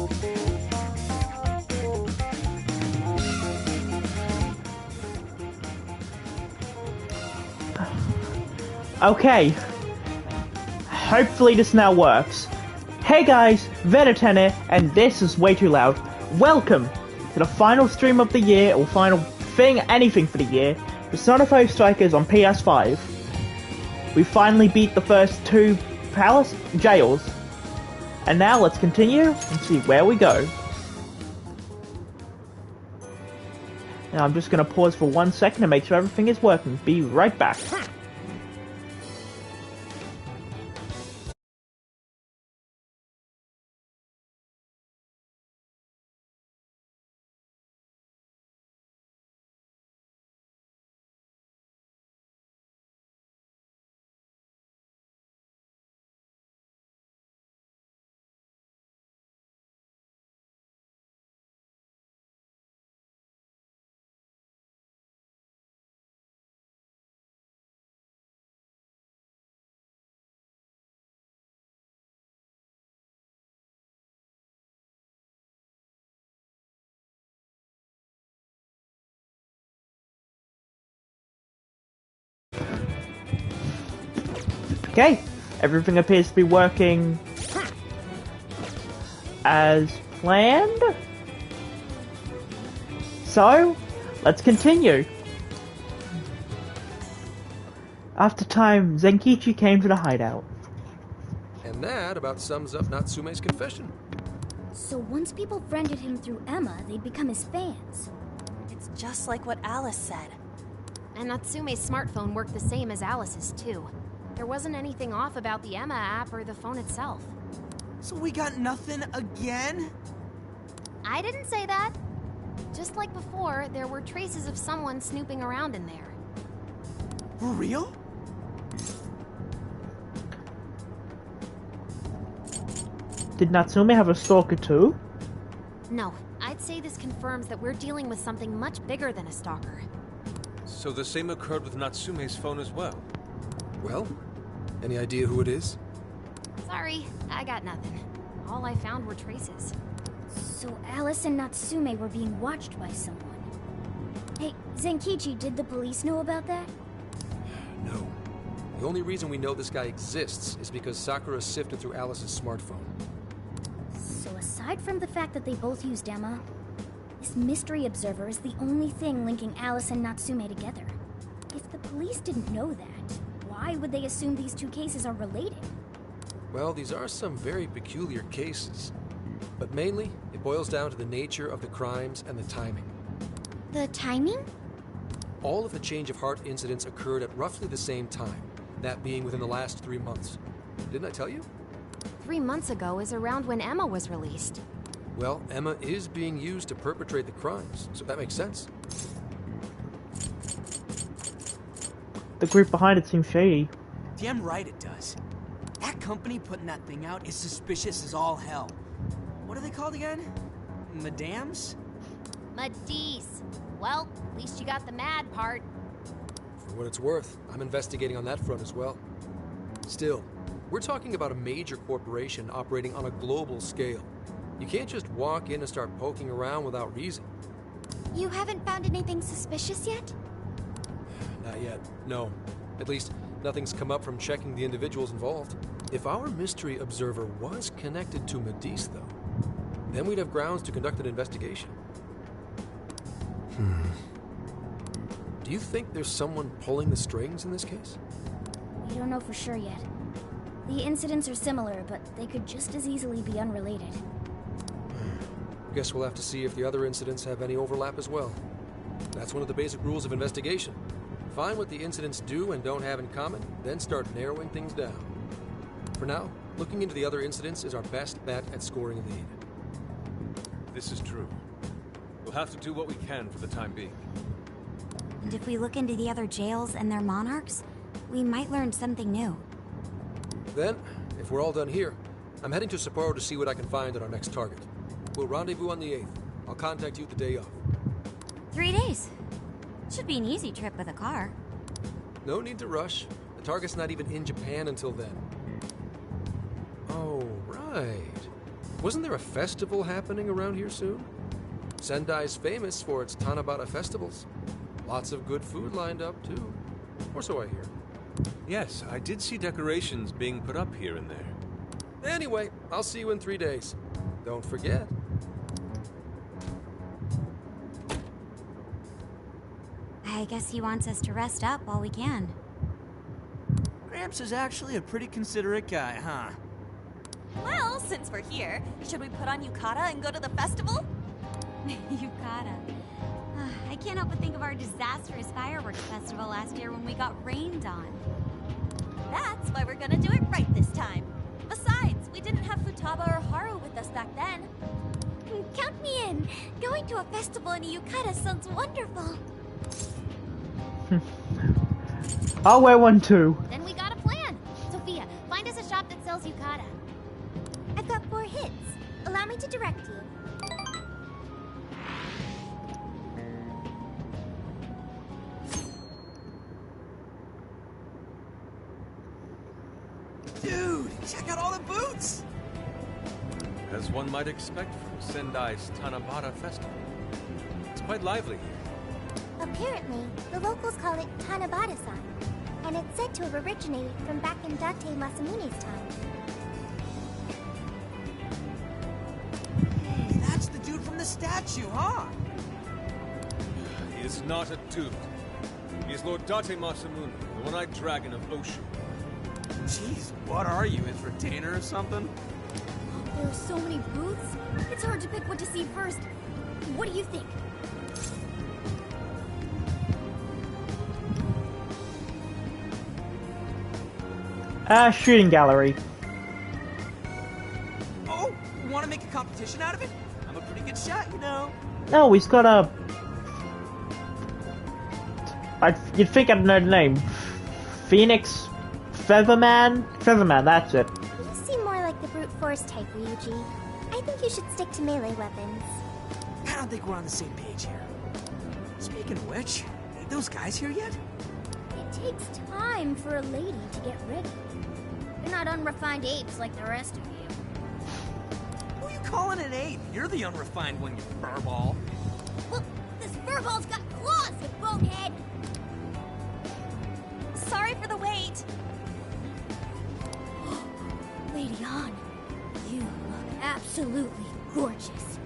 Okay. Hopefully this now works. Hey guys, Venetan here, and this is way too loud. Welcome to the final stream of the year, or final thing, anything for the year, Persona 5 Strikers on PS5. We finally beat the first two palace jails. And now let's continue and see where we go. Now I'm just going to pause for 1 second to make sure everything is working. Be right back. Okay, everything appears to be working as planned. So, let's continue. After time, Zenkichi came to the hideout. And that about sums up Natsume's confession. So once people friended him through Emma, they'd become his fans. It's just like what Alice said. And Natsume's smartphone worked the same as Alice's too. There wasn't anything off about the Emma app or the phone itself. So we got nothing again? I didn't say that. Just like before, there were traces of someone snooping around in there. For real? Did Natsume have a stalker too? No, I'd say this confirms that we're dealing with something much bigger than a stalker. So the same occurred with Natsume's phone as well? Well, any idea who it is? Sorry, I got nothing. All I found were traces. So Alice and Natsume were being watched by someone. Hey, Zenkichi, did the police know about that? No. The only reason we know this guy exists is because Sakura sifted through Alice's smartphone. So aside from the fact that they both used Emma, this mystery observer is the only thing linking Alice and Natsume together. If the police didn't know that, why would they assume these two cases are related? Well, these are some very peculiar cases. But mainly, it boils down to the nature of the crimes and the timing. The timing? All of the change of heart incidents occurred at roughly the same time, that being within the last 3 months. Didn't I tell you? 3 months ago is around when Emma was released. Well, Emma is being used to perpetrate the crimes, so that makes sense. The group behind it seems shady. Damn right it does. That company putting that thing out is suspicious as all hell. What are they called again? Madams? Madis. Well, at least you got the mad part. For what it's worth, I'm investigating on that front as well. Still, we're talking about a major corporation operating on a global scale. You can't just walk in and start poking around without reason. You haven't found anything suspicious yet? Not yet, no. At least, nothing's come up from checking the individuals involved. If our mystery observer was connected to Madis, though, then we'd have grounds to conduct an investigation. Do you think there's someone pulling the strings in this case? We don't know for sure yet. The incidents are similar, but they could just as easily be unrelated. Guess we'll have to see if the other incidents have any overlap as well. That's one of the basic rules of investigation. Find what the incidents do and don't have in common, then start narrowing things down. For now, looking into the other incidents is our best bet at scoring a lead. This is true. We'll have to do what we can for the time being. And if we look into the other jails and their monarchs, we might learn something new. Then, if we're all done here, I'm heading to Sapporo to see what I can find on our next target. We'll rendezvous on the 8th. I'll contact you the day of. 3 days. Should be an easy trip with a car. No need to rush. The target's not even in Japan until then. Oh, right. Wasn't there a festival happening around here soon? Sendai's famous for its Tanabata festivals. Lots of good food lined up, too. Or so I hear. Yes, I did see decorations being put up here and there. Anyway, I'll see you in 3 days. Don't forget. I guess he wants us to rest up while we can. Gramps is actually a pretty considerate guy, huh? Well, since we're here, should we put on yukata and go to the festival? Yukata. I can't help but think of our disastrous fireworks festival last year when we got rained on. That's why we're gonna do it right this time. Besides, we didn't have Futaba or Haru with us back then. Count me in. Going to a festival in a yukata sounds wonderful. I'll wear one too. Then we got a plan. Sophia, find us a shop that sells yukata. I've got 4 hits. Allow me to direct you. Dude, check out all the booths! As one might expect from Sendai's Tanabata Festival. It's quite lively here. Apparently, the locals call it Tanabata-san, and it's said to have originated from back in Date Masamune's time. Hey, that's the dude from the statue, huh? He is not a dude. He is Lord Date Masamune, the one-eyed dragon of Oshu. Jeez, what are you, his retainer or something? There are so many booths, it's hard to pick what to see first. What do you think? Shooting gallery. Oh, you want to make a competition out of it? I'm a pretty good shot, you know. No, he's got a... You'd think I'd know the name. Phoenix... Featherman? Featherman, that's it. You seem more like the brute force type, Ryuji. I think you should stick to melee weapons. I don't think we're on the same page here. Speaking of which, ain't those guys here yet? It takes time for a lady to get ready. They're not unrefined apes like the rest of you. Who you calling an ape? You're the unrefined one, you furball. Look, this furball's got claws, you bonehead! Sorry for the wait. Lady Han, you look absolutely gorgeous.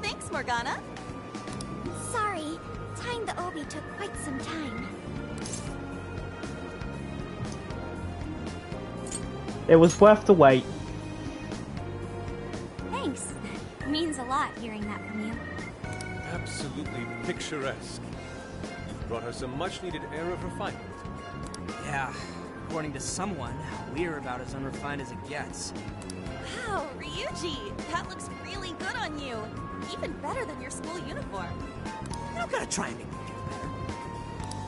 Thanks, Morgana. Sorry, tying the obi took quite some time. It was worth the wait. Thanks. Means a lot hearing that from you. Absolutely picturesque. You've brought us a much-needed air of refinement. Yeah, according to someone, we're about as unrefined as it gets. Wow, Ryuji, that looks really good on you. Even better than your school uniform. You don't gotta try and make me feel better.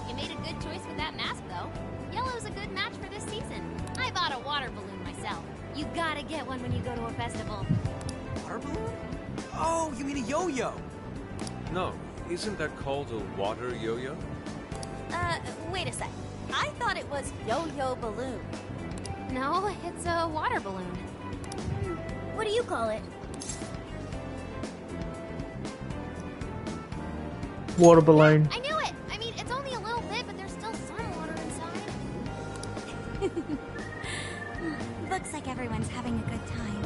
You made a good choice with that mask, though. Yellow's a good match for this season. I bought a water balloon myself. You gotta get one when you go to a festival. Water balloon? Oh, you mean a yo-yo? No, isn't that called a water yo-yo? Wait a sec. I thought it was yo-yo balloon. No, it's a water balloon. What do you call it? Water balloon. I knew it! I mean, it's only a little bit, but there's still some water inside. Looks like everyone's having a good time.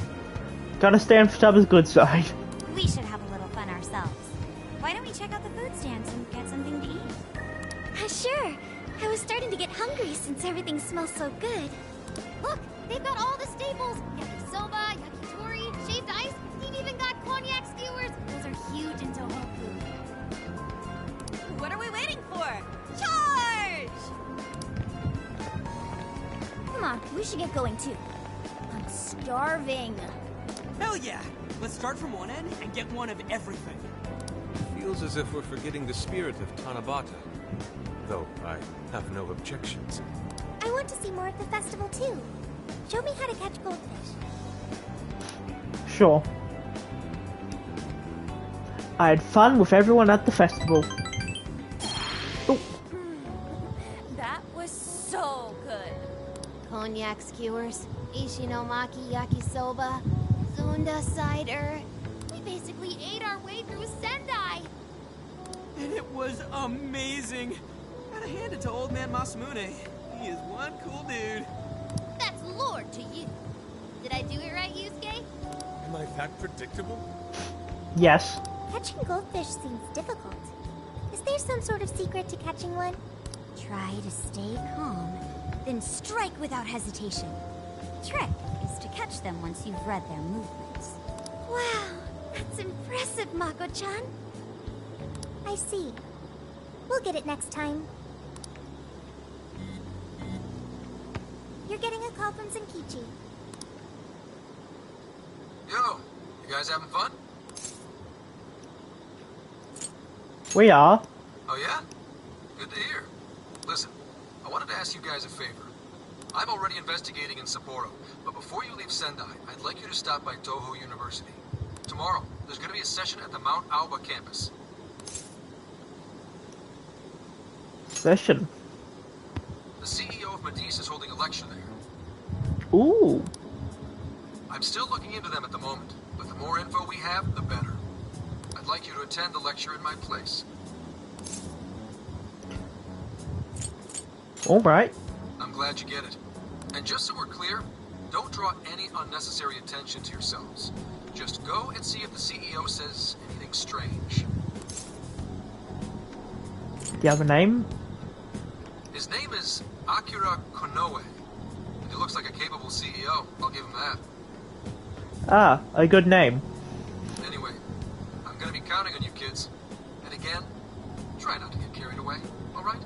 Gotta stand for Tubba's good side. We should have a little fun ourselves. Why don't we check out the food stands and get something to eat? Sure. I was starting to get hungry since everything smells so good. Look, they've got all the staples. Yakisoba, yakitori, shaved ice. They've even got cognac skewers. Those are huge in Tohoku. What are we waiting for? Charge! Come on, we should get going too. I'm starving. Hell yeah! Let's start from one end and get one of everything. Feels as if we're forgetting the spirit of Tanabata. Though I have no objections. I want to see more of the festival too. Show me how to catch goldfish. Sure. I had fun with everyone at the festival. That was so good. Cognac skewers, ishinomaki yakisoba, Honda cider. We basically ate our way through Sendai. And it was amazing. Gotta hand it to old man Masamune. He is one cool dude. That's lord to you. Did I do it right, Yusuke? Am I that predictable? Yes. Catching goldfish seems difficult. Is there some sort of secret to catching one? Try to stay calm, then strike without hesitation. Trick is to catch them once you've read their movements. Wow, that's impressive, Mako-chan. I see. We'll get it next time. You're getting a call from Zenkichi. Yo, you guys having fun? We are. Oh yeah? Good to hear. Listen, I wanted to ask you guys a favor. I'm already investigating in Sapporo, but before you leave Sendai, I'd like you to stop by Toho University. Tomorrow, there's going to be a session at the Mount Aoba campus. Session. The CEO of Medice is holding a lecture there. Ooh. I'm still looking into them at the moment, but the more info we have, the better. I'd like you to attend the lecture in my place. Alright. I'm glad you get it. And just so we're clear, don't draw any unnecessary attention to yourselves. Just go and see if the CEO says anything strange. Do you have a name? His name is Akira Konoe. And he looks like a capable CEO, I'll give him that. Ah, a good name. Anyway, I'm gonna be counting on you kids. And again, try not to get carried away, alright?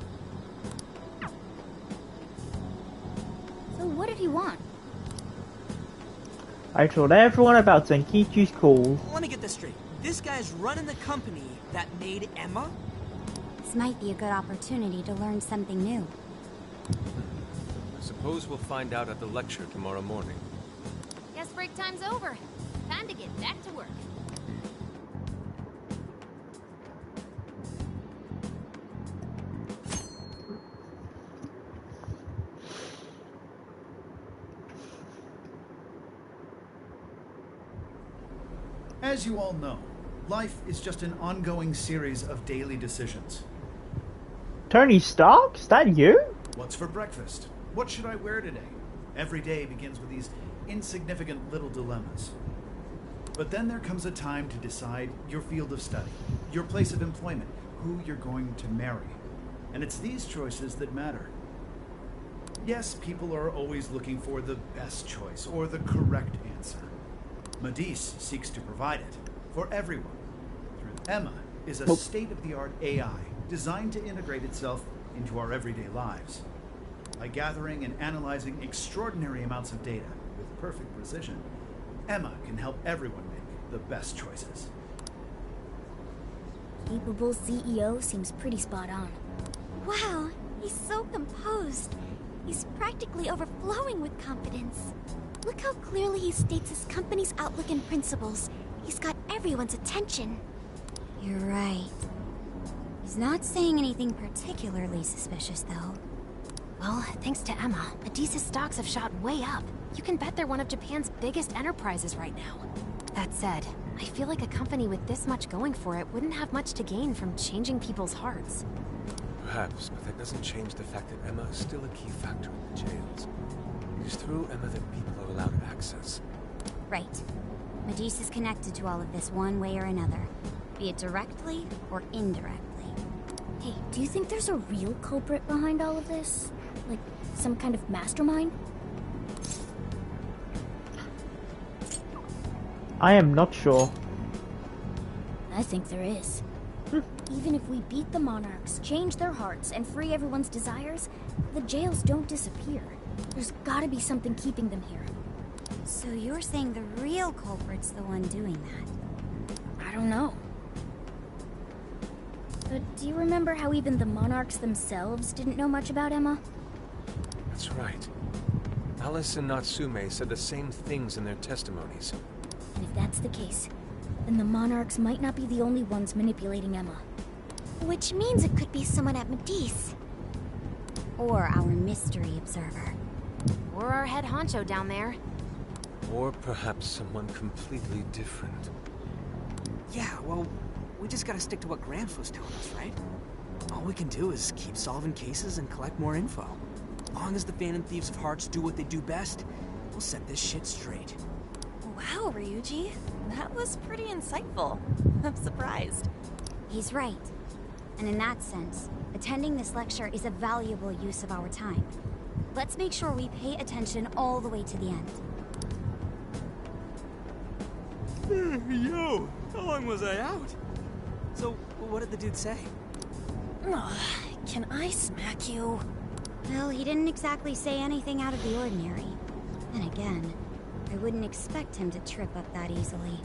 So what did he want? I told everyone about Zenkichi's call. Let me get this straight. This guy's running the company that made Emma? This might be a good opportunity to learn something new. I suppose we'll find out at the lecture tomorrow morning. Guess break time's over. Time to get back to work. As you all know, life is just an ongoing series of daily decisions. Tony Stark? Is that you? What's for breakfast? What should I wear today? Every day begins with these insignificant little dilemmas. But then there comes a time to decide your field of study, your place of employment, who you're going to marry. And it's these choices that matter. Yes, people are always looking for the best choice or the correct answer. Medice seeks to provide it for everyone. Emma is a state-of-the-art AI designed to integrate itself into our everyday lives. By gathering and analyzing extraordinary amounts of data with perfect precision, Emma can help everyone make the best choices. Capable CEO seems pretty spot on. Wow, he's so composed. He's practically overflowing with confidence. Look how clearly he states his company's outlook and principles. He's got everyone's attention. You're right. He's not saying anything particularly suspicious, though. Well, thanks to Emma, Medice's stocks have shot way up. You can bet they're one of Japan's biggest enterprises right now. That said, I feel like a company with this much going for it wouldn't have much to gain from changing people's hearts. Perhaps, but that doesn't change the fact that Emma is still a key factor in the jails. It is through Emma that people are allowed access. Right. Medice is connected to all of this one way or another, be it directly or indirectly. Hey, do you think there's a real culprit behind all of this? Like, some kind of mastermind? I am not sure. I think there is. Even if we beat the monarchs, change their hearts, and free everyone's desires, the jails don't disappear. There's gotta be something keeping them here. So you're saying the real culprit's the one doing that? I don't know. But do you remember how even the monarchs themselves didn't know much about Emma? That's right. Alice and Natsume said the same things in their testimonies. And if that's the case, then the monarchs might not be the only ones manipulating Emma. Which means it could be someone at Medice. Or our mystery observer. Or our head honcho down there. Or perhaps someone completely different. Yeah, well, we just gotta stick to what Gramps was telling us, right? All we can do is keep solving cases and collect more info. As long as the Phantom Thieves of Hearts do what they do best, we'll set this shit straight. Wow, Ryuji. That was pretty insightful. I'm surprised. He's right. And in that sense, attending this lecture is a valuable use of our time. Let's make sure we pay attention all the way to the end. Yo, how long was I out? So, what did the dude say? Ugh, can I smack you? Well, he didn't exactly say anything out of the ordinary. And again, I wouldn't expect him to trip up that easily.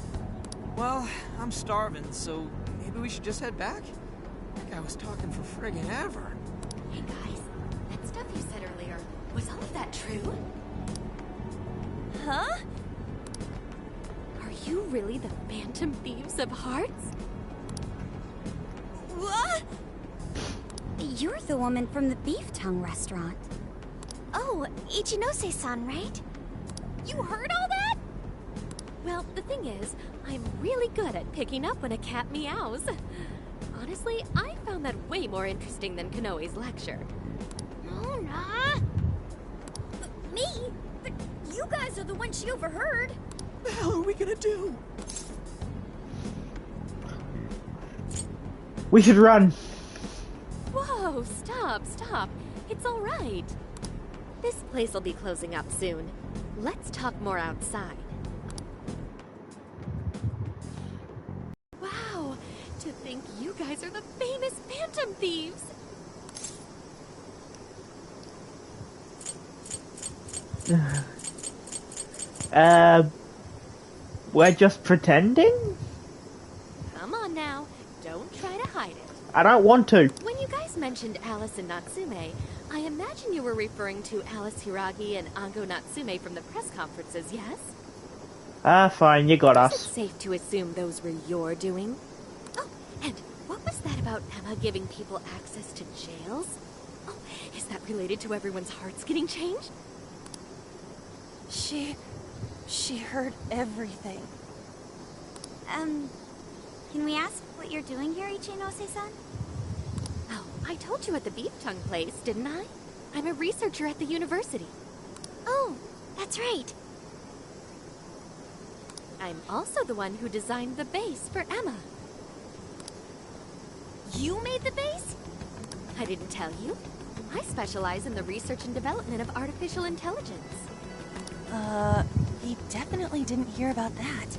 Well, I'm starving, so maybe we should just head back? That guy was talking for friggin' ever. Hey guys, that stuff you said earlier, was all of that true? Huh? Are you really the Phantom Thieves of Hearts? What? You're the woman from the Beef Tongue restaurant. Oh, Ichinose-san, right? You heard all that? Well, the thing is, I'm really good at picking up when a cat meows. Honestly, I found that way more interesting than Konoe's lecture. Mona! Me? But you guys are the ones she overheard. What the hell are we gonna do? We should run. Whoa, stop. It's all right. This place will be closing up soon. Let's talk more outside. Wow, to think you guys are the famous Phantom Thieves. We're just pretending? Come on now, don't try to hide it. I don't want to. When you guys mentioned Alice and Natsume, I imagine you were referring to Alice Hiragi and Ango Natsume from the press conferences, yes? Ah, fine, you got Is it us. safe to assume those were your doing? Oh, and what was that about Emma giving people access to jails? Oh, is that related to everyone's hearts getting changed? She heard everything. Can we ask what you're doing here, Ichinose-san? Oh, I told you at the Beef Tongue place, didn't I? I'm a researcher at the university. Oh, that's right. I'm also the one who designed the base for Emma. You made the base? I didn't tell you. I specialize in the research and development of artificial intelligence. He definitely didn't hear about that.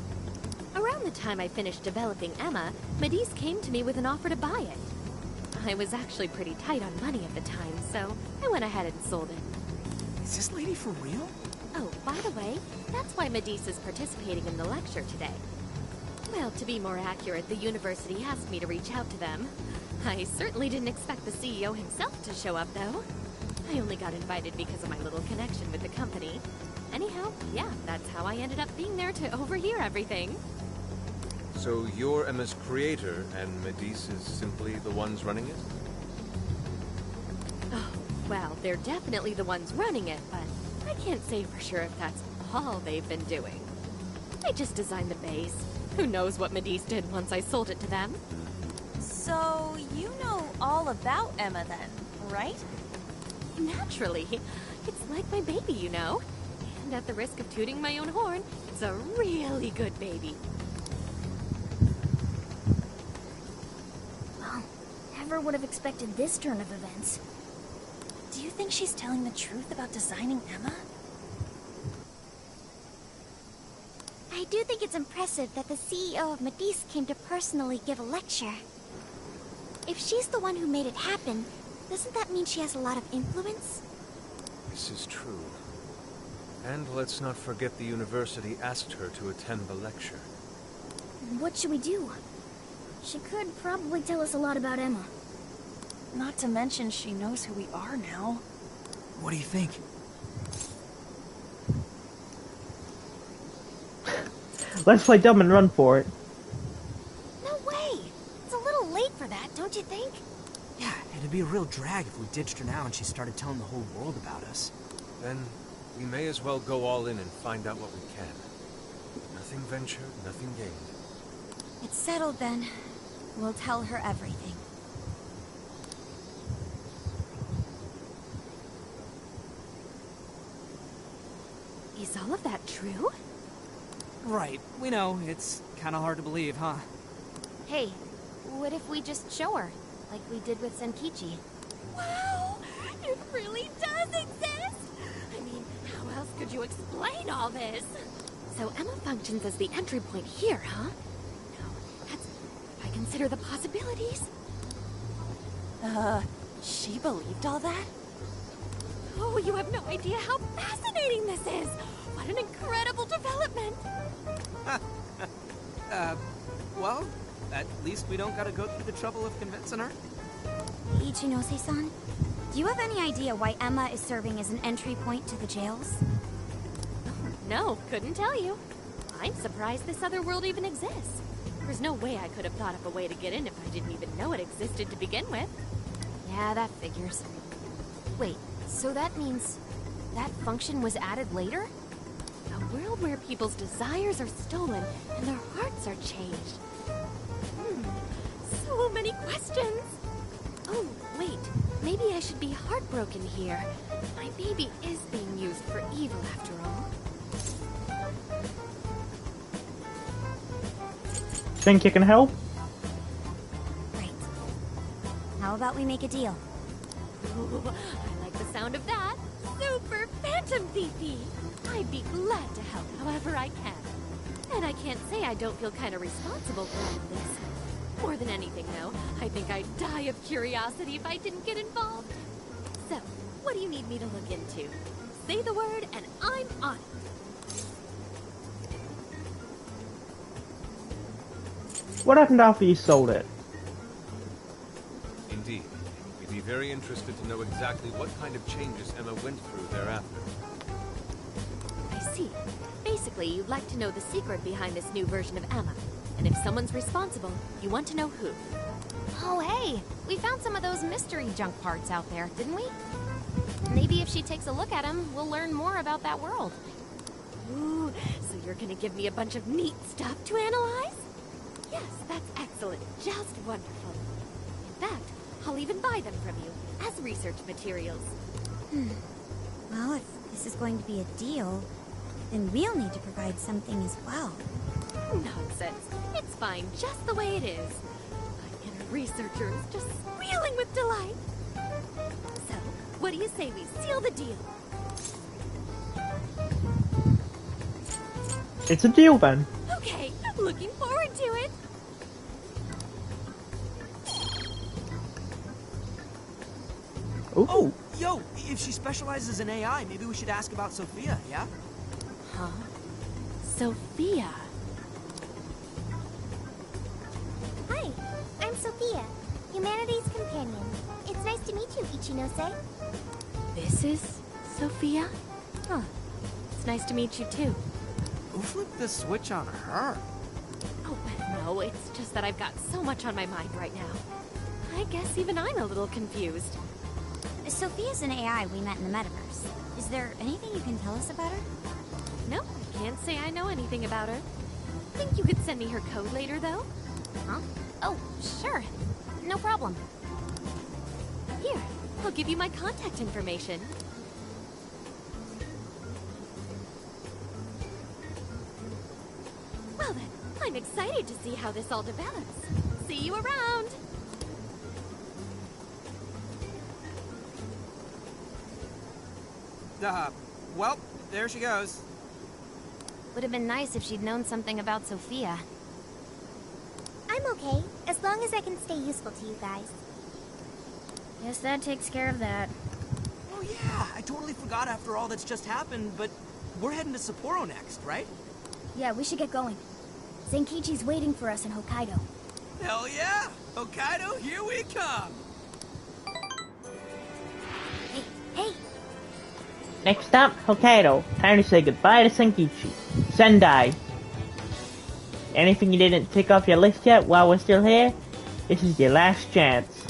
Around the time I finished developing Emma, Medis came to me with an offer to buy it. I was actually pretty tight on money at the time, so I went ahead and sold it. Is this lady for real? Oh, by the way, that's why Medis is participating in the lecture today. Well, to be more accurate, the university asked me to reach out to them. I certainly didn't expect the CEO himself to show up, though. I only got invited because of my little connection with the company. Anyhow, yeah, that's how I ended up being there to overhear everything. So you're Emma's creator, and Medis is simply the ones running it? Oh, well, they're definitely the ones running it, but I can't say for sure if that's all they've been doing. I just designed the base. Who knows what Medis did once I sold it to them? So, you know all about Emma then, right? Naturally. It's like my baby, you know. And at the risk of tooting my own horn, it's a really good baby. Well, never would have expected this turn of events. Do you think she's telling the truth about designing Emma? I do think it's impressive that the CEO of Medis came to personally give a lecture. If she's the one who made it happen, doesn't that mean she has a lot of influence? This is true. And let's not forget the university asked her to attend the lecture. What should we do? She could probably tell us a lot about Emma. Not to mention she knows who we are now. What do you think? Let's play dumb and run for it. No way! It's a little late for that, don't you think? Yeah, it'd be a real drag if we ditched her now and she started telling the whole world about us. Then We may as well go all in and find out what we can. Nothing ventured, nothing gained. It's settled then. We'll tell her everything. Is all of that true? Right. We know. It's kind of hard to believe, huh? Hey, what if we just show her, like we did with Senkichi? Wow! It really does exist! I mean, how else could you explain all this? So Emma functions as the entry point here, huh? No, that's... if I consider the possibilities. She believed all that? Oh, you have no idea how fascinating this is! What an incredible development! Well, at least we don't gotta go through the trouble of convincing her. Ichinose-san, do you have any idea why Emma is serving as an entry point to the jails? No, couldn't tell you. I'm surprised this other world even exists. There's no way I could have thought of a way to get in if I didn't even know it existed to begin with. Yeah, that figures. Wait, so that means that function was added later? A world where people's desires are stolen and their hearts are changed. So many questions. Oh, wait. Maybe I should be heartbroken here. My baby is being used for evil after all. Think you can help? Great. How about we make a deal? Ooh, I like the sound of that. Super Phantom VP. I'd be glad to help however I can. And I can't say I don't feel kind of responsible for all of this. More than anything, though, I think I'd die of curiosity if I didn't get involved. So, what do you need me to look into? Say the word and I'm on it. What happened after you sold it? Indeed. We'd be very interested to know exactly what kind of changes Emma went through thereafter. I see. Basically, you'd like to know the secret behind this new version of Emma. And if someone's responsible, you want to know who. Oh, hey! We found some of those mystery junk parts out there, didn't we? Maybe if she takes a look at them, we'll learn more about that world. Ooh, so you're gonna give me a bunch of neat stuff to analyze? Yes, that's excellent. Just wonderful. In fact, I'll even buy them from you as research materials. Well, if this is going to be a deal, then we'll need to provide something as well. Nonsense. It's fine just the way it is. My inner researcher is just squealing with delight. So, what do you say we seal the deal? It's a deal then. Okay, looking forward to it. Ooh. Oh, yo, if she specializes in AI, maybe we should ask about Sophia, yeah? Huh? Sophia. Hi, I'm Sophia, Humanity's companion. It's nice to meet you, Ichinose. This is Sophia? Huh. It's nice to meet you too. Who flipped the switch on her? Oh, no, it's just that I've got so much on my mind right now. I guess even I'm a little confused. Sophia's an AI we met in the metaverse. Is there anything you can tell us about her? No, I can't say I know anything about her. Think you could send me her code later, though? Huh? Oh, sure. No problem. Here, I'll give you my contact information. Well then, I'm excited to see how this all develops. See you around! Well, there she goes. Would have been nice if she'd known something about Sophia. I'm okay, as long as I can stay useful to you guys. Guess that takes care of that. Oh yeah, I totally forgot after all that's just happened, but we're heading to Sapporo next, right? Yeah, we should get going. Zenkichi's waiting for us in Hokkaido. Hell yeah! Hokkaido, here we come! Hey, hey! Next stop, Hokkaido. Time to say goodbye to Senkichi. Sendai. Anything you didn't tick off your list yet while we're still here? This is your last chance.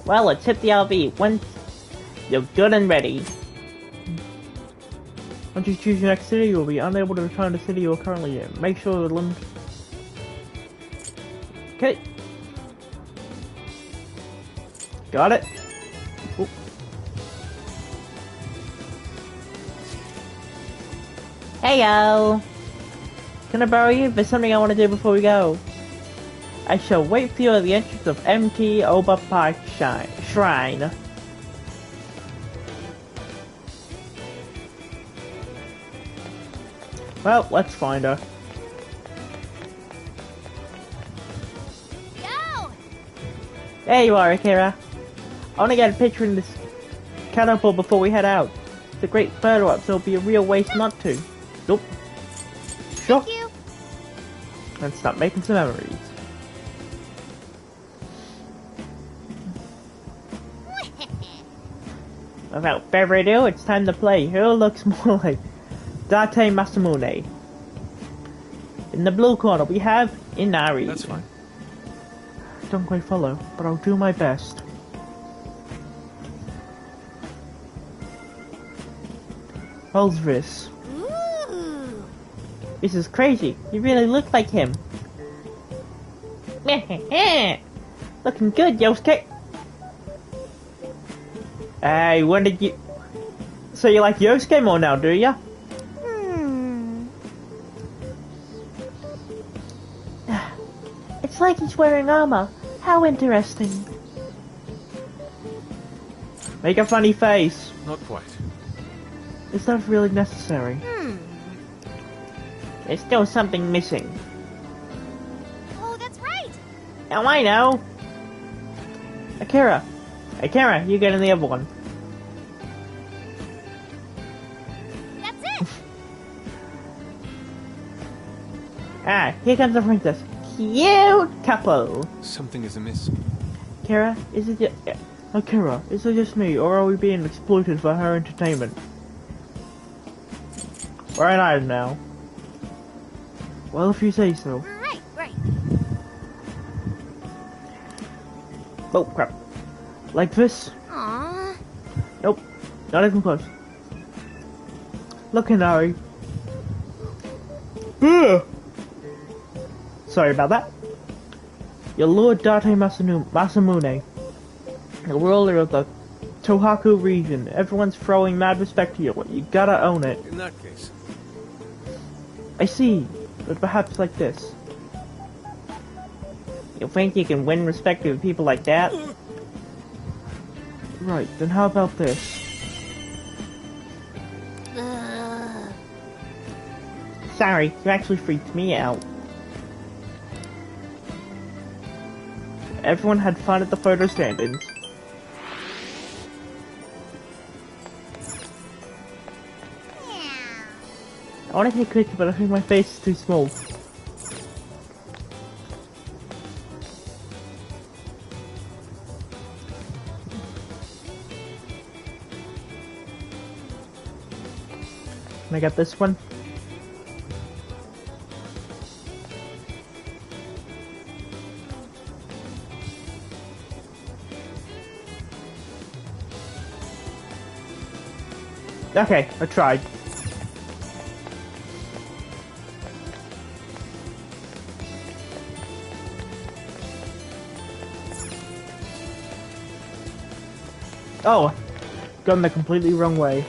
Well, let's hit the RV once you're good and ready. Once you choose your next city, you will be unable to return to the city you are currently in. Make sure to limit... Okay. Got it. Oop. Heyo! Can I borrow you? There's something I want to do before we go. I shall wait for you at the entrance of MT Oba Park Shrine. Well, let's find her. Yo! There you are, Akira. I want to get a picture in this catapult before we head out. It's a great photo op, so it'll be a real waste not to. Nope. Sure. Thank you. Let's start making some memories. Without further ado, it's time to play. Who looks more like Date Masamune? In the blue corner, we have Inari. That's fine. Don't quite follow, but I'll do my best. How's this? Ooh. This is crazy. You really look like him. Looking good, Yosuke. Hey, when did you... So you like Yosuke more now, do ya? It's like he's wearing armor. How interesting. Make a funny face. Not quite. Is that really necessary? There's still something missing. Oh, that's right. Oh, I know. Akira, you get in the other one. That's it. Ah, here comes the princess. Cute couple. Something is amiss. Akira, is it just me, or are we being exploited for her entertainment? Right on now. Well, if you say so. Right. Oh, crap. Like this? Aww. Nope. Not even close. Look, Inari. Ugh. Sorry about that. Your Lord Date Masamune, the ruler of the Tohaku region. Everyone's throwing mad respect to you. You gotta own it. In that case. I see, but perhaps like this. You think you can win respect with people like that? Right, then how about this? Sorry, you actually freaked me out. Everyone had fun at the photo stand-ins. I want to take a picture, but I think my face is too small. Can I get this one? Okay, I tried. Oh, gone the completely wrong way.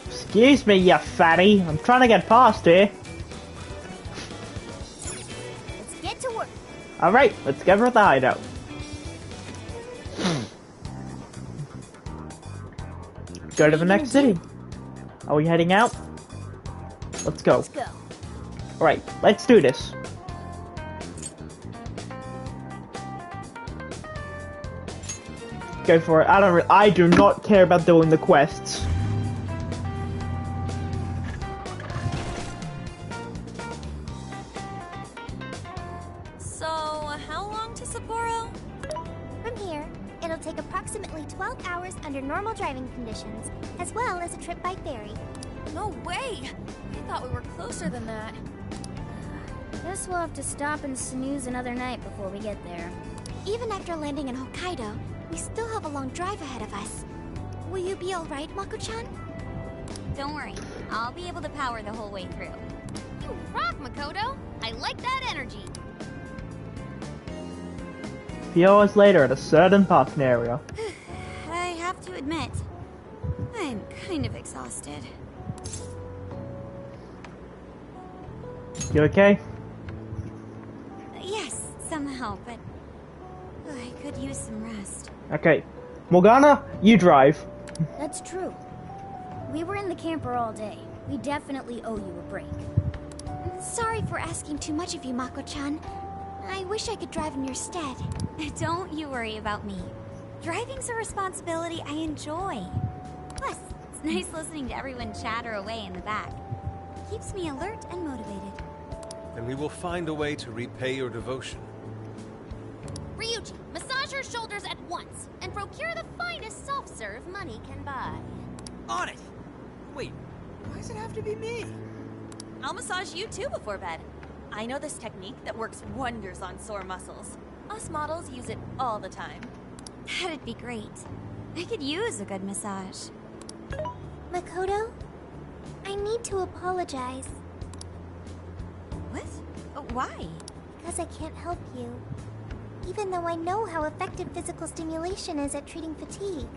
Excuse me, you fatty. I'm trying to get past here. Let's get to work. Alright, let's get rid of the hideout. Go to the next city. Are we heading out? Let's go. Let's go. Alright, let's do this. Go for it. I do not care about doing the quests. So, how long to Sapporo? From here, it'll take approximately 12 hours under normal driving conditions, as well as a trip by ferry. No way! I thought we were closer than that. Guess we'll have to stop and snooze another night before we get there. Even after landing in Hokkaido, we still have a long drive ahead of us. Will you be alright, Mako-chan? Don't worry, I'll be able to power the whole way through. You rock, Makoto. I like that energy. A few hours later at a certain parking area. I have to admit, I'm kind of exhausted. You okay? Yes, somehow, but I could use some rest. Okay. Morgana, you drive. That's true. We were in the camper all day. We definitely owe you a break. Sorry for asking too much of you, Mako-chan. I wish I could drive in your stead. Don't you worry about me. Driving's a responsibility I enjoy. Plus, it's nice listening to everyone chatter away in the back. Keeps me alert and motivated. Then we will find a way to repay your devotion. Ryuji, massage her shoulders at once and procure the finest self-serve money can buy. On it! Wait, why does it have to be me? I'll massage you too before bed. I know this technique that works wonders on sore muscles. Us models use it all the time. That'd be great. I could use a good massage. Makoto, I need to apologize. What? Why? Because I can't help you. Even though I know how effective physical stimulation is at treating fatigue.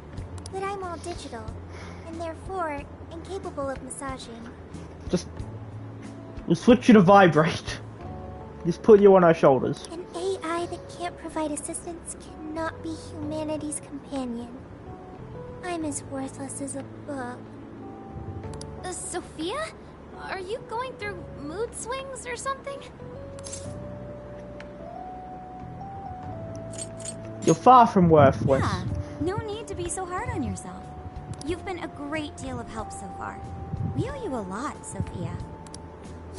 But I'm all digital, and therefore incapable of massaging. We'll switch you to vibrate. Just put you on our shoulders. An AI that can't provide assistance cannot be humanity's companion. I'm as worthless as a book. Sophia? Are you going through mood swings or something? You're far from worthless. Yeah, no need to be so hard on yourself. You've been a great deal of help so far. We owe you a lot, Sophia.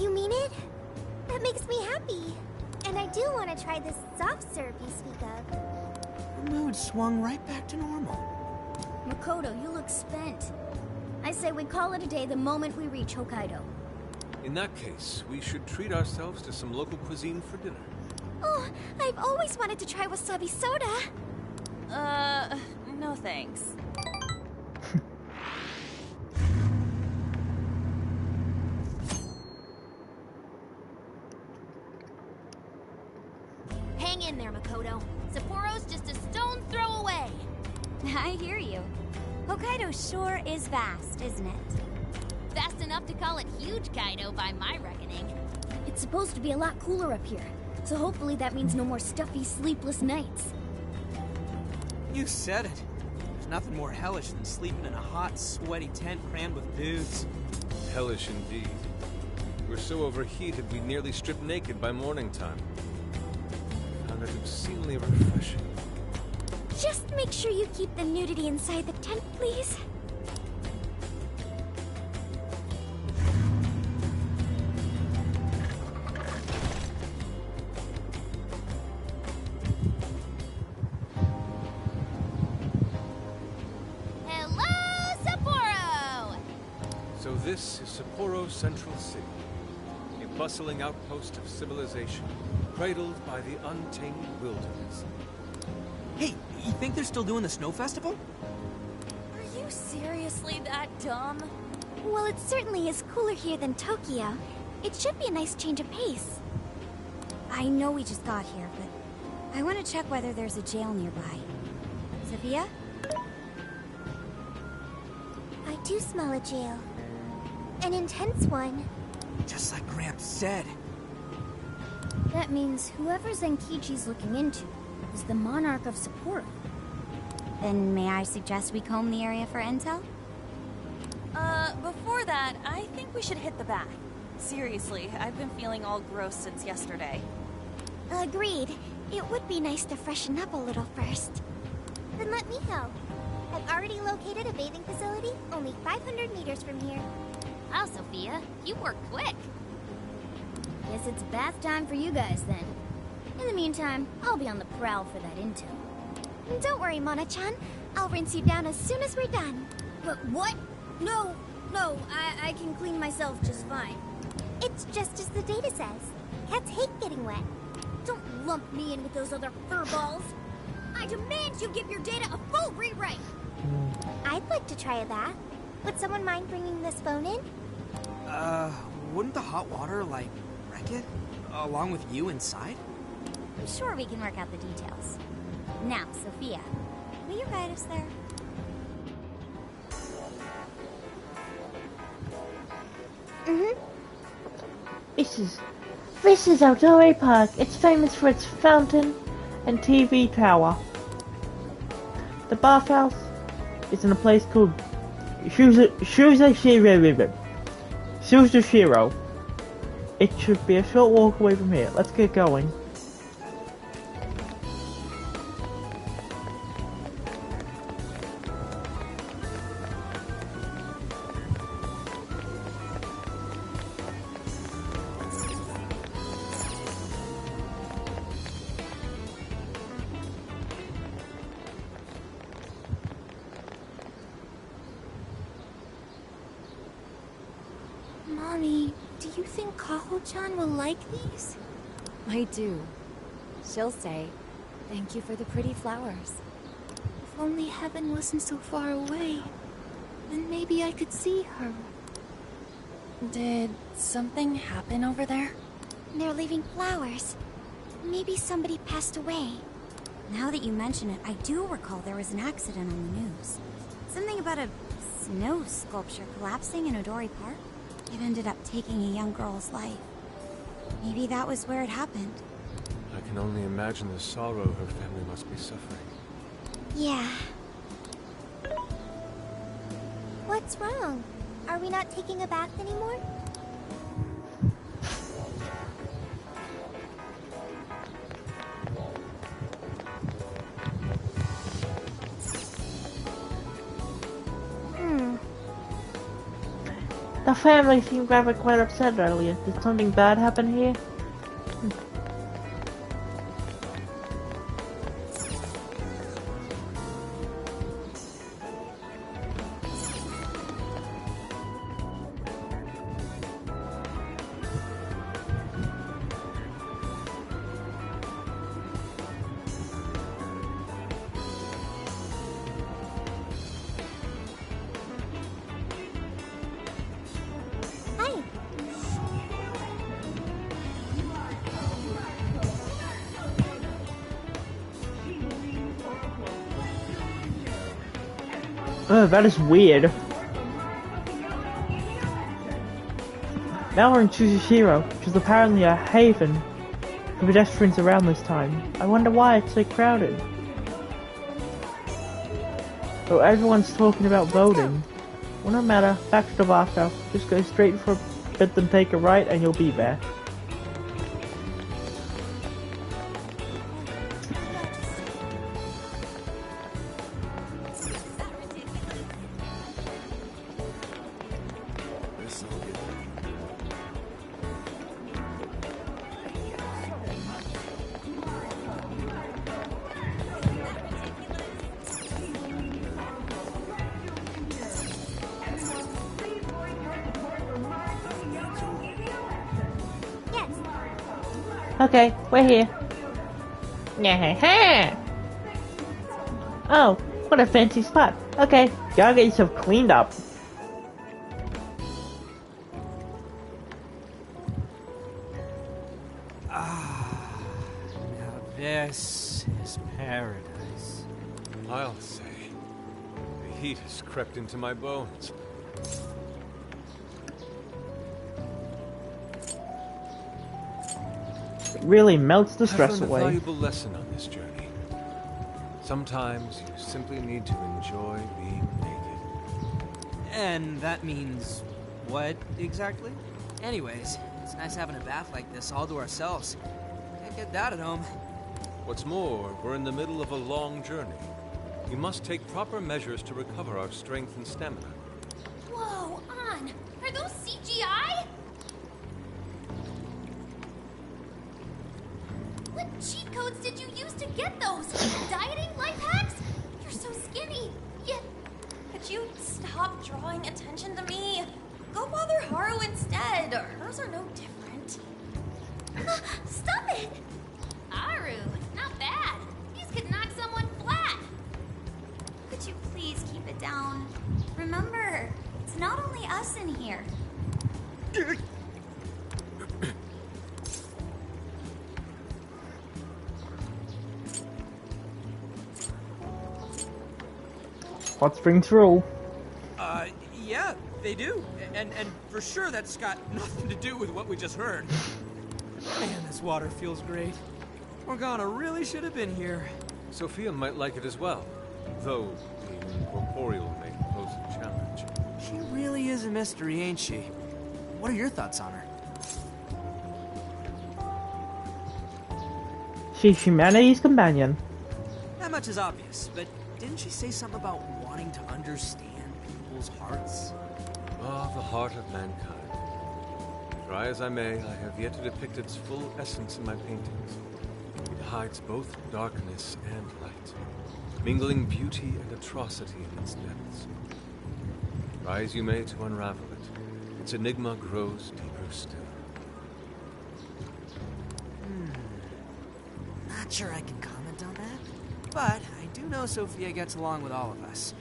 You mean it? That makes me happy. And I do want to try this soft serve you speak of. Her mood swung right back to normal. Makoto, you look spent. I say we call it a day the moment we reach Hokkaido. In that case, we should treat ourselves to some local cuisine for dinner. Oh, I've always wanted to try wasabi soda. No thanks. Hang in there, Makoto. Sapporo's just a stone's throw away. I hear you. Hokkaido sure is vast, isn't it? Fast enough to call it huge Kaido by my reckoning. It's supposed to be a lot cooler up here, so hopefully that means no more stuffy, sleepless nights. You said it. There's nothing more hellish than sleeping in a hot, sweaty tent crammed with dudes. Hellish indeed. We're so overheated we nearly stripped naked by morning time. Found it obscenely refreshing. Just make sure you keep the nudity inside the tent, please. Hello, Sapporo! So this is Sapporo Central City, a bustling outpost of civilization, cradled by the untamed wilderness. Hey, you think they're still doing the snow festival? Are you seriously that dumb? Well, it certainly is cooler here than Tokyo. It should be a nice change of pace. I know we just got here, but I want to check whether there's a jail nearby. Sophia? I do smell a jail. An intense one. Just like Gramps said. That means whoever Zenkichi's looking into is the monarch of Sapporo. Then may I suggest we comb the area for intel? Before that, I think we should hit the bath. Seriously, I've been feeling all gross since yesterday. Agreed. It would be nice to freshen up a little first. Then let me help. I've already located a bathing facility only 500 meters from here. Wow, Sophia, you work quick. Guess it's bath time for you guys then. In the meantime, I'll be on the prowl for that intel. Don't worry, Mona-chan. I'll rinse you down as soon as we're done. But what? No, I can clean myself just fine. It's just as the data says. Cats hate getting wet. Don't lump me in with those other furballs. I demand you give your data a full rewrite. I'd like to try a bath, Would someone mind bringing this phone in? Wouldn't the hot water, like, wreck it? Along with you inside? I'm sure we can work out the details. Now, Sophia, will you guide us there? This is Outdoor Park. It's famous for its fountain and TV tower. The bathhouse is in a place called Shuzashiro. It should be a short walk away from here. Let's get going. Mommy, do you think Kaho-chan will like these? I do. She'll say, "Thank you for the pretty flowers." If only heaven wasn't so far away, then maybe I could see her. Did something happen over there? They're leaving flowers. Maybe somebody passed away. Now that you mention it, I do recall there was an accident on the news. Something about a snow sculpture collapsing in Odori Park. It ended up taking a young girl's life. Maybe that was where it happened. I can only imagine the sorrow her family must be suffering. Yeah. What's wrong? Are we not taking a bath anymore? The family seemed rather quite upset earlier. Did something bad happen here? Oh, that is weird. Now we're in Chuzashiro, which is apparently a haven for pedestrians around this time. I wonder why it's so crowded. Oh, everyone's talking about voting. Well, no matter. Back to the bathhouse. Just go straight for a bit, then take a right, and you'll be there. Okay, we're here. Yeah. Oh, what a fancy spot. Okay, gotta get yourself cleaned up. Now this is paradise. I'll say, the heat has crept into my bones. It really melts the I've stress learned a away. valuable lesson on this journey. Sometimes you simply need to enjoy being naked. And that means what exactly? Anyways, it's nice having a bath like this all to ourselves. Can't get that at home. What's more, we're in the middle of a long journey. We must take proper measures to recover our strength and stamina. Whoa, An! Are those CGI? What cheat codes did you use to get those? Dieting life hacks? You're so skinny. Yeah. Could you stop drawing attention to me? Go bother Haru instead. Hers are no different. Stop it! Haru, not bad. These could knock someone flat. Could you please keep it down? Remember, It's not only us in here. Hot springs rule. Yeah, they do. And for sure that's got nothing to do with what we just heard. Man, this water feels great. Morgana really should have been here. Sophia might like it as well, though being incorporeal may pose a challenge. She really is a mystery, ain't she? What are your thoughts on her? She's humanity's companion. That much is obvious, but didn't she say something about wanting to understand people's hearts? Ah, the heart of mankind. Try as I may, I have yet to depict its full essence in my paintings. It hides both darkness and light, mingling beauty and atrocity in its depths. Try as you may to unravel it, its enigma grows deeper still. Not sure I can comment on that, but I do know Sophia gets along with all of us.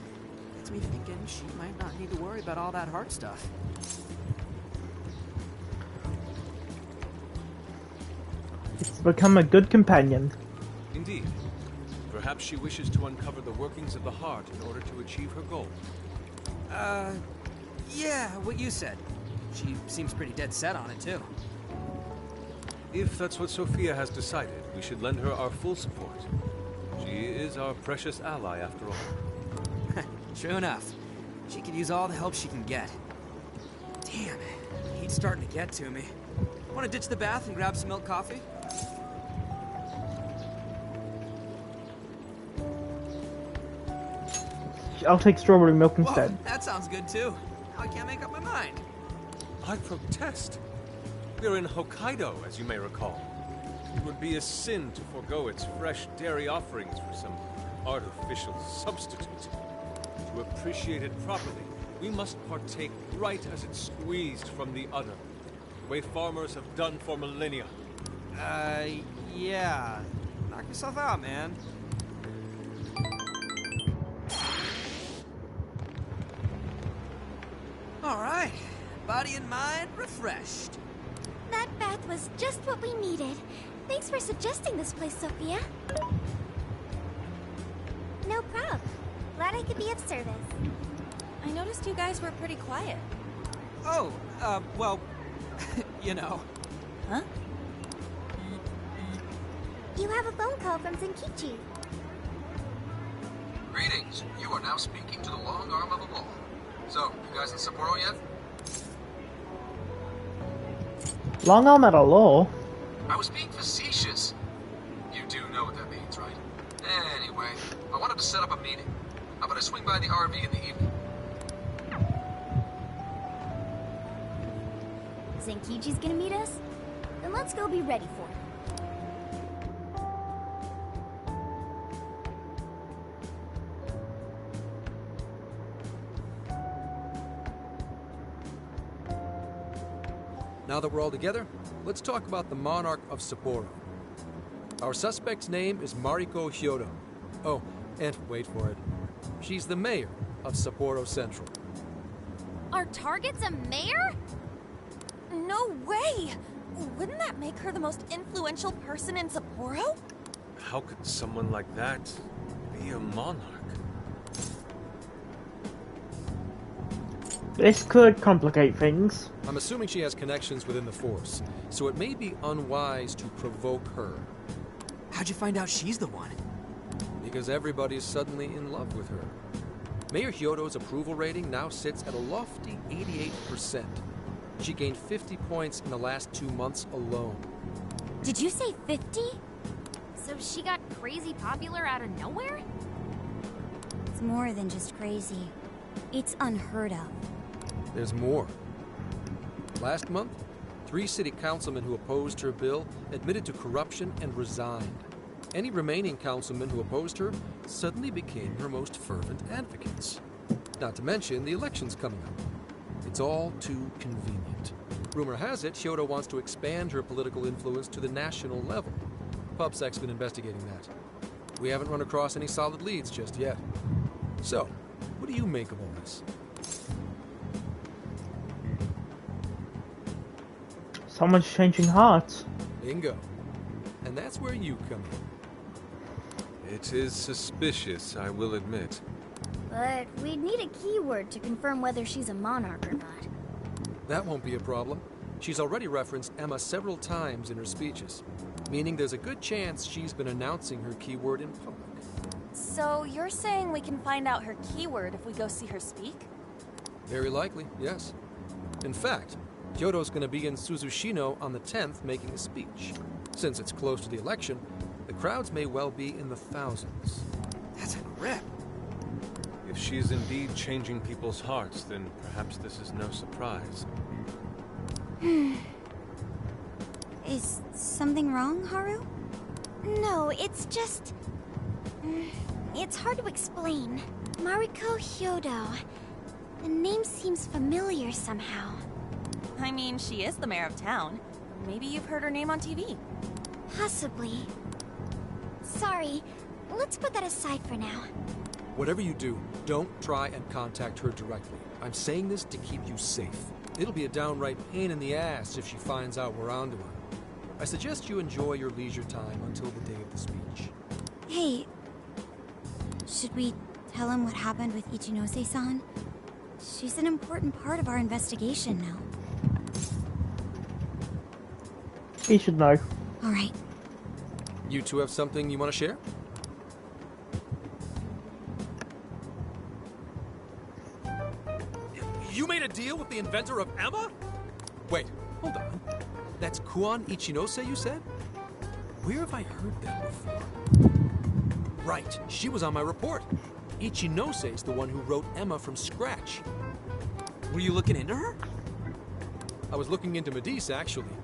Gets me thinking she might not need to worry about all that heart stuff. It's become a good companion. Indeed. Perhaps she wishes to uncover the workings of the heart in order to achieve her goal. Yeah, what you said. She seems pretty dead set on it, too. If that's what Sophia has decided, we should lend her our full support. She is our precious ally, after all. True enough. She could use all the help she can get. Damn, heat's starting to get to me. Want to ditch the bath and grab some milk coffee? I'll take strawberry milk Whoa, instead. that sounds good too. Now I can't make up my mind. I protest. We're in Hokkaido, as you may recall. It would be a sin to forego its fresh dairy offerings for some artificial substitute. To appreciate it properly, we must partake right as it's squeezed from the udder, the way farmers have done for millennia. Yeah. Knock yourself out, man. All right. Body and mind refreshed. That bath was just what we needed. Thanks for suggesting this place, Sophia. No prob. Glad I could be of service. I noticed you guys were pretty quiet. Oh, well, you know. Huh? You have a phone call from Zenkichi. Greetings. You are now speaking to the long arm of the law. So, you guys in Sapporo yet? Long arm at a law? I was being facetious. You do know what that means, right? Anyway, I wanted to set up a meeting. How about I swing by the RV in the evening? Zenkichi's gonna meet us? Then let's go be ready for it. Now that we're all together, let's talk about the monarch of Sapporo. Our suspect's name is Mariko Hyodo. Oh, and wait for it. She's the mayor of Sapporo Central. Our target's a mayor? No way! Wouldn't that make her the most influential person in Sapporo? How could someone like that be a monarch? This could complicate things. I'm assuming she has connections within the force, so it may be unwise to provoke her. How'd you find out she's the one? Because everybody's suddenly in love with her. Mayor Hyodo's approval rating now sits at a lofty 88%. She gained 50 points in the last 2 months alone. Did you say 50? So she got crazy popular out of nowhere? It's more than just crazy. It's unheard of. There's more. Last month, 3 city councilmen who opposed her bill admitted to corruption and resigned. Any remaining councilmen who opposed her suddenly became her most fervent advocates. Not to mention the elections coming up. It's all too convenient. Rumor has it Hyodo wants to expand her political influence to the national level. PubSec's been investigating that. We haven't run across any solid leads just yet. So, what do you make of all this? Someone's changing hearts. Bingo. And that's where you come in. It is suspicious, I will admit. But we'd need a keyword to confirm whether she's a monarch or not. That won't be a problem. She's already referenced Emma several times in her speeches, meaning there's a good chance she's been announcing her keyword in public. So you're saying we can find out her keyword if we go see her speak? Very likely, yes. In fact, Kyoto's going to be in Suzushino on the 10th making a speech. Since it's close to the election, the crowds may well be in the thousands. That's a rip. If she is indeed changing people's hearts, then perhaps this is no surprise. Is something wrong, Haru? No, it's just... It's hard to explain. Mariko Hyodo. The name seems familiar somehow. I mean, she is the mayor of town. Maybe you've heard her name on TV. Possibly. Sorry, let's put that aside for now. Whatever you do, don't try and contact her directly. I'm saying this to keep you safe. It'll be a downright pain in the ass if she finds out we're onto her. I suggest you enjoy your leisure time until the day of the speech. Hey, should we tell him what happened with Ichinose-san? She's an important part of our investigation now. He should know. Alright. You two have something you want to share? You made a deal with the inventor of Emma? Wait, hold on. That's Kuon Ichinose, you said? Where have I heard that before? Right, she was on my report. Ichinose's the one who wrote Emma from scratch. Were you looking into her? I was looking into Medice, actually.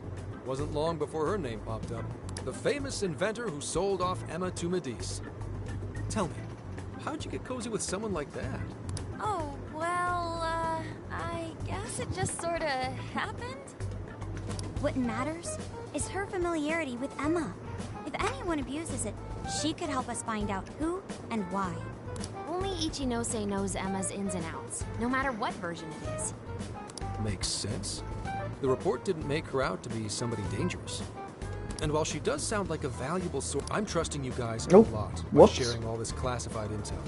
Wasn't long before her name popped up. The famous inventor who sold off Emma to Medice. Tell me, how'd you get cozy with someone like that? Oh, well, I guess it just sorta happened. What matters is her familiarity with Emma. If anyone abuses it, she could help us find out who and why. Only Ichinose knows Emma's ins and outs, no matter what version it is. Makes sense. The report didn't make her out to be somebody dangerous. And while she does sound like a valuable source, I'm trusting you guys a lot by sharing all this classified intel.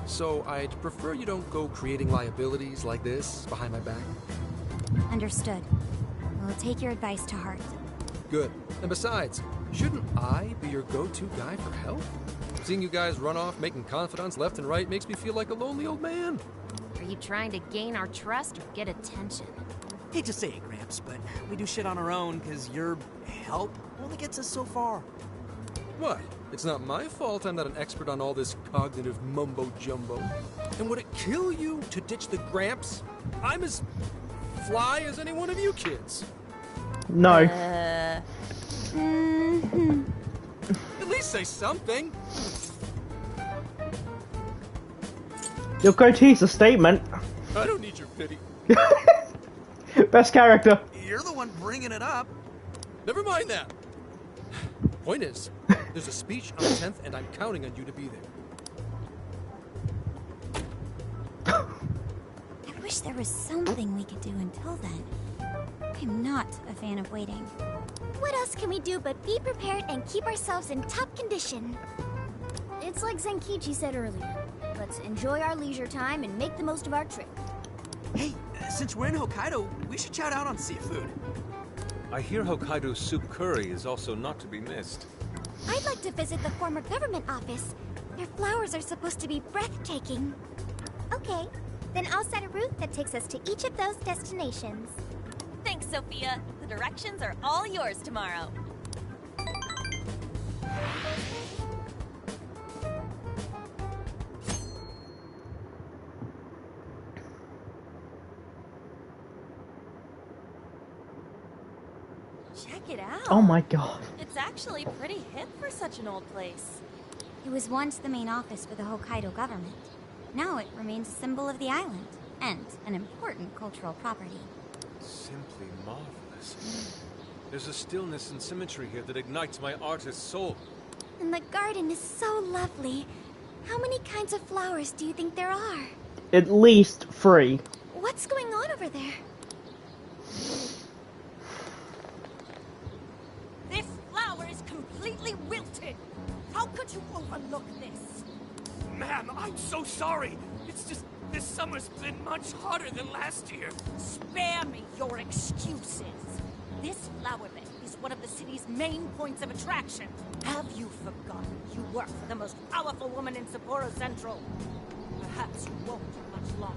So I'd prefer you don't go creating liabilities like this behind my back. Understood. We'll take your advice to heart. Good. And besides, shouldn't I be your go-to guy for help? Seeing you guys run off making confidants left and right makes me feel like a lonely old man. Are you trying to gain our trust or get attention? Hate to say it, Gramps, but we do shit on our own because your help only gets us so far. What? It's not my fault I'm not an expert on all this cognitive mumbo-jumbo. And would it kill you to ditch the Gramps? I'm as fly as any one of you kids. No. At least say something. Your goatee's a statement. I don't need your pity. Best character. You're the one bringing it up. Never mind that. Point is, there's a speech on the 10th, and I'm counting on you to be there. I wish there was something we could do until then. I'm not a fan of waiting. What else can we do but be prepared and keep ourselves in top condition? It's like Zenkichi said earlier. Let's enjoy our leisure time and make the most of our trip. Hey, since we're in Hokkaido, we should shout out on seafood. I hear Hokkaido soup curry is also not to be missed. I'd like to visit the former government office. Their flowers are supposed to be breathtaking. Okay, then I'll set a route that takes us to each of those destinations. Thanks, Sophia. The directions are all yours tomorrow. Check it out. Oh my god. It's actually pretty hip for such an old place. It was once the main office for the Hokkaido government. Now it remains a symbol of the island, and an important cultural property. Simply marvelous. There's a stillness and symmetry here that ignites my artist's soul. And the garden is so lovely. How many kinds of flowers do you think there are? At least 3. What's going on over there? How could you overlook this? Ma'am, I'm so sorry. It's just this summer's been much hotter than last year. Spare me your excuses. This flower bed is one of the city's main points of attraction. Have you forgotten you work for the most powerful woman in Sapporo Central? Perhaps you won't much longer.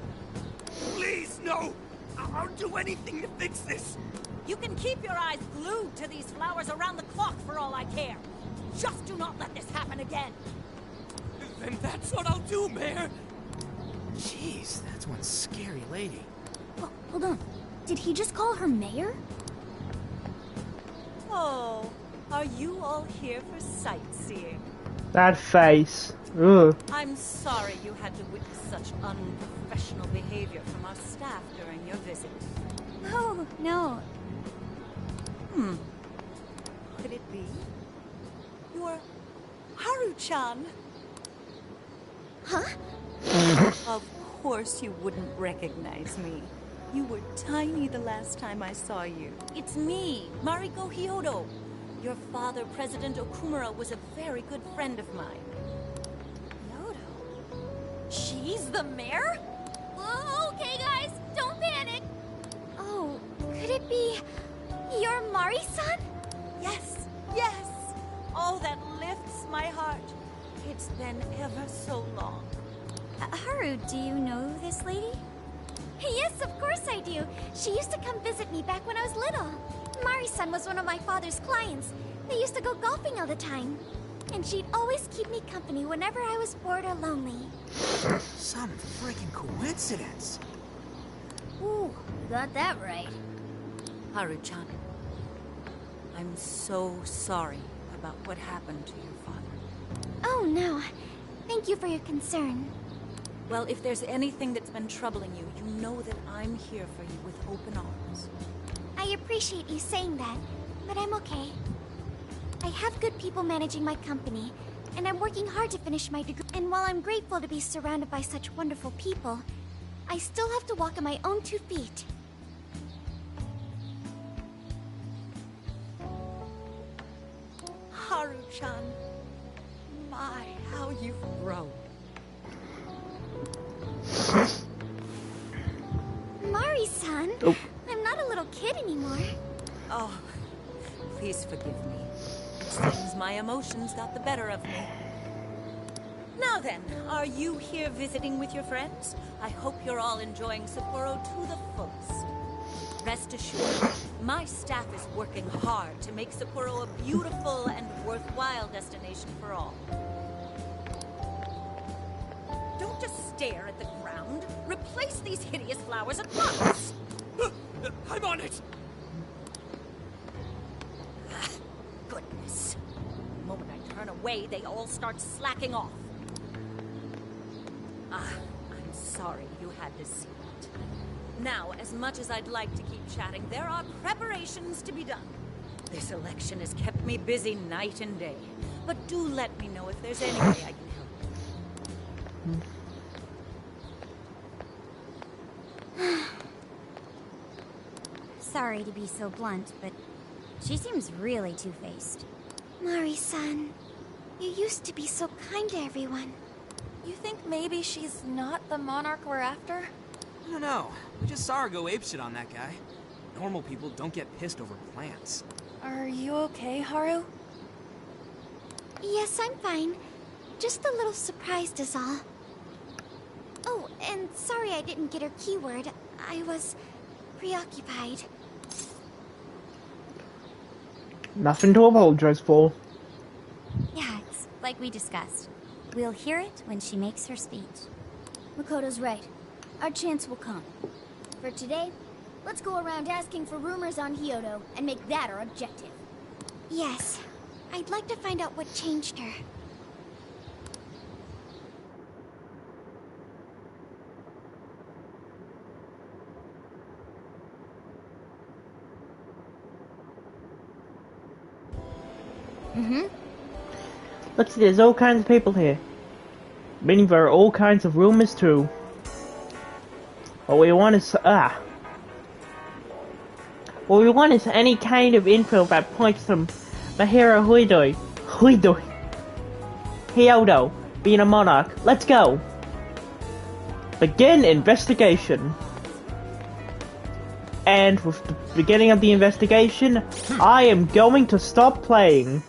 Please, no! I'll do anything to fix this. You can keep your eyes glued to these flowers around the clock for all I care. Just do not let this happen again. Then that's what I'll do, Mayor. Jeez, that's one scary lady. Oh, hold on. Did he just call her mayor? Oh, are you all here for sightseeing? That face. Ugh. I'm sorry you had to witness such unprofessional behavior from our staff during your visit. Oh, no. Could it be? You're Haru-chan. Huh? Of course you wouldn't recognize me. You were tiny the last time I saw you. It's me, Mariko Hyodo. Your father, President Okumura, was a very good friend of mine. Hyodo? She's the mayor? Okay, guys, don't panic. Oh, could it be your Mari-san? Yes, yes! Oh, that lifts my heart. It's been ever so long. Haru, do you know this lady? Yes, of course I do. She used to come visit me back when I was little. Mari-san was one of my father's clients. They used to go golfing all the time. And she'd always keep me company whenever I was bored or lonely. Some freaking coincidence. Ooh, you got that right. Haru-chan, I'm so sorry about what happened to your father. Oh, no. Thank you for your concern. Well, if there's anything that's been troubling you, you know that I'm here for you with open arms. I appreciate you saying that, but I'm okay. I have good people managing my company, and I'm working hard to finish my degree. And while I'm grateful to be surrounded by such wonderful people, I still have to walk on my own 2 feet. Haru-chan, my, how you've grown. Mari-san, Oh. I'm not a little kid anymore. Oh, please forgive me. It seems my emotions got the better of me. Now then, are you here visiting with your friends? I hope you're all enjoying Sapporo to the fullest. Rest assured, my staff is working hard to make Sapporo a beautiful and worthwhile destination for all. Don't just stare at the ground. Replace these hideous flowers at once. I'm on it! Goodness. The moment I turn away, they all start slacking off. I'm sorry you had to see that. Now, as much as I'd like to keep chatting, there are preparations to be done. This election has kept me busy night and day. But do let me know if there's any way I can help. Sorry to be so blunt, but she seems really two-faced. Mari-san, you used to be so kind to everyone. You think maybe she's not the monarch we're after? I don't know. We just saw her go apeshit on that guy. Normal people don't get pissed over plants. Are you okay, Haru? Yes, I'm fine. Just a little surprised is all. Oh, and sorry I didn't get her keyword. I was preoccupied. Nothing to apologize for. Yeah, it's like we discussed. We'll hear it when she makes her speech. Makoto's right. Our chance will come. For today, let's go around asking for rumors on Hyodo and make that our objective. Yes. I'd like to find out what changed her. Look, see, there's all kinds of people here. Meaning there are all kinds of rumors too. What we want is what we want is any kind of info that points to Mahiro Huidoi. Hyodo, being a monarch. Let's go. Begin investigation. And with the beginning of the investigation, I am going to stop playing.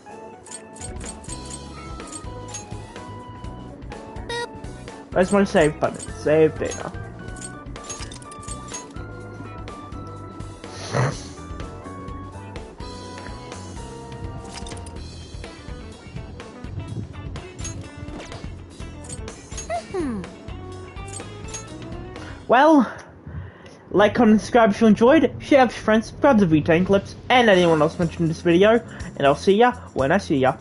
Where's my save button? Save data. Well, like, comment, subscribe if you enjoyed, share with your friends, subscribe to V10 clips, and anyone else mentioned in this video, and I'll see ya when I see ya.